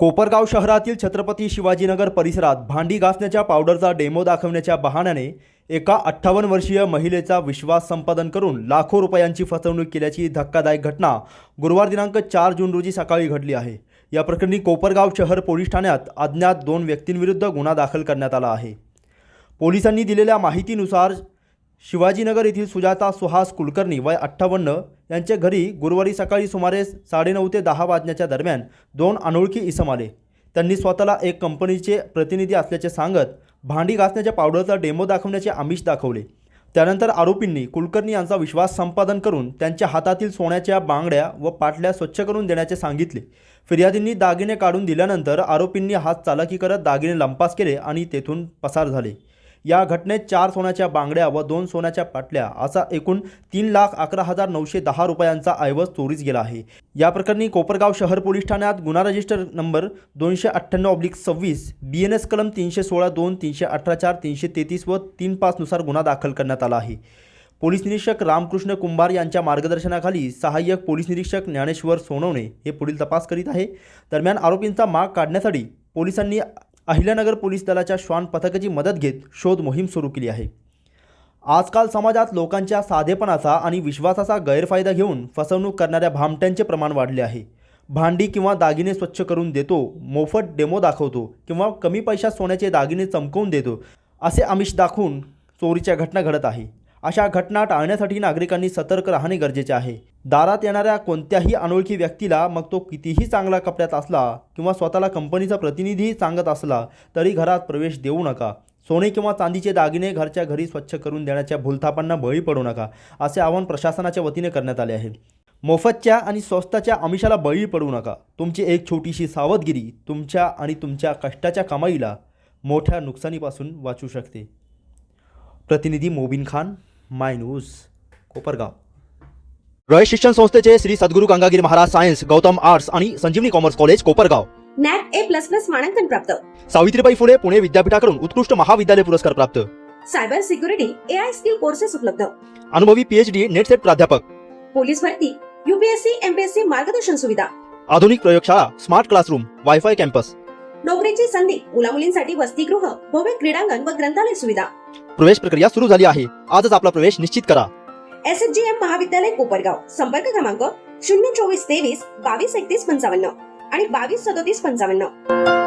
कोपरगाव शहरातील छत्रपती शिवाजीनगर परिसरात भांडी घासण्याच्या पावडरचा डेमो दाखवण्याच्या बहाण्याने एका 58 वर्षीय महिलेचा विश्वास संपादन करून लाखो रुपयांची फसवणूक केल्याची धक्कादायक घटना गुरुवार दिनांक 4 जून रोजी सकाळी घडली आहे। या प्रकरणी कोपरगाव शहर पोलीस ठाण्यात अज्ञात 2 व्यक्तींविरुद्ध गुन्हा दाखल करण्यात आला आहे। पोलिसांनी दिलेल्या माहितीनुसार शिवाजीनगर येथील सुजाता सुहास कुलकर्णी वय 58 यांच्या घरी गुरुवारी सकाळी सुमारे 9:30 ते 10 वाजण्याच्या दरम्यान 2 अनोळखी इसम आले। त्यांनी स्वतःला एक कंपनीचे प्रतिनिधी असल्याचे सांगत भांडी घासण्याच्या पावडरचा डेमो दाखवण्याचे आमिष दाखवले। त्यानंतर आरोपींनी कुलकर्णी यांचा विश्वास संपादन करून त्यांच्या हातातील सोन्याच्या बांगड्या व पाटल्या स्वच्छ करून देण्याचे सांगितले। फिर्यादींनी दागिने काढून दिल्यानंतर आरोपींनी हात चालाकी करत दागिने लंपास केले आणि तेथून पसार झाले। या घटनेत 4 सोन्याच्या बांगड्या व 2 सोन्याच्या पाटल्या असा एकूण 3,11,910 रुपयांचा ऐवज चोरीस गेला आहे। या प्रकरणी कोपरगाव शहर पोलीस ठाण्यात गुन्हा रजिस्टर नंबर 298/26 BNS कलम 316 2 318 4 333 व 35 नुसार गुन्हा दाखल करण्यात आला आहे। पोलीस निरीक्षक रामकृष्ण कुंभार यांच्या मार्गदर्शनाखाली सहाय्यक पोलीस निरीक्षक ज्ञानेश्वर सोनवणे हे पुढील तपास करीत आहे। दरम्यान आरोपींचा माग काढण्यासाठी पोलिसांनी अहिल्यानगर पोलीस दलाच्या श्वान पथकाची मदत घेत शोध मोहीम सुरू केली आहे। आजकाल समाजात लोकांच्या साधेपणाचा आणि विश्वासाचा गैरफायदा घेऊन फसवणूक करणाऱ्या भामट्यांचे प्रमाण वाढले आहे। भांडी किंवा दागिने स्वच्छ करून देतो, मोफत डेमो दाखवतो किंवा कमी पैशात सोन्याचे दागिने चमकवून देतो असे आमिष दाखवून चोरीच्या घटना घडत आहे। अशा घटना टाळण्यासाठी नागरिकांनी सतर्क राहणे गरजेचे आहे। दारात येणाऱ्या कोणत्याही अनोळखी व्यक्तीला, मग तो कितीही चांगला कपड्यात असला किंवा स्वतःला कंपनीचा प्रतिनिधी सांगत असला तरी घरात प्रवेश देऊ नका। सोने किंवा चांदीचे दागिने घरच्या घरी स्वच्छ करून देण्याच्या भूलथापांना बळी पडू नका असे आवाहन प्रशासनाच्या वतीने करण्यात आले आहे। मोफतच्या आणि स्वस्ताच्या आमिषाला बळी पडू नका। तुमची एक छोटीशी सावधगिरी तुमच्या आणि तुमच्या कष्टाच्या कमाईला मोठ्या नुकसानीपासून वाचू शकते। प्रतिनिधी मोबिन खान, माय न्यूज, कोपरगाव। रयत शिक्षण संस्थेचे श्री सद्गुरू गंगागिरी महाराज सायन्स, गौतम आर्ट्स आणि Sanjivani commerce college, Kopargaon. NAAC A++ मानांकन प्राप्त। सावित्रीबाई फुले पुणे विद्यापीठाकडून उत्कृष्ट महाविद्यालय पुरस्कार प्राप्त। Cyber security AI skill courses उपलब्ध। अनुभवी PhD नेट सेट प्राध्यापक। पोलीस भरती, UPSC MPSC मार्गदर्शन सुविधा। आधुनिक प्रयोगशाळा, स्मार्ट क्लासरूम, वायफाय कॅम्पस। नोकरीची संधी, मुलामुलींसाठी वसतिगृह, भव्य क्रीडांगण व ग्रंथालय सुविधा। प्रवेश प्रक्रिया सुरू झाली आहे। आजच आपला प्रवेश निश्चित करा। SHGM महाविद्यालय कोपरगाव। संपर्क क्रमांक 02423 223155 आणि 223755।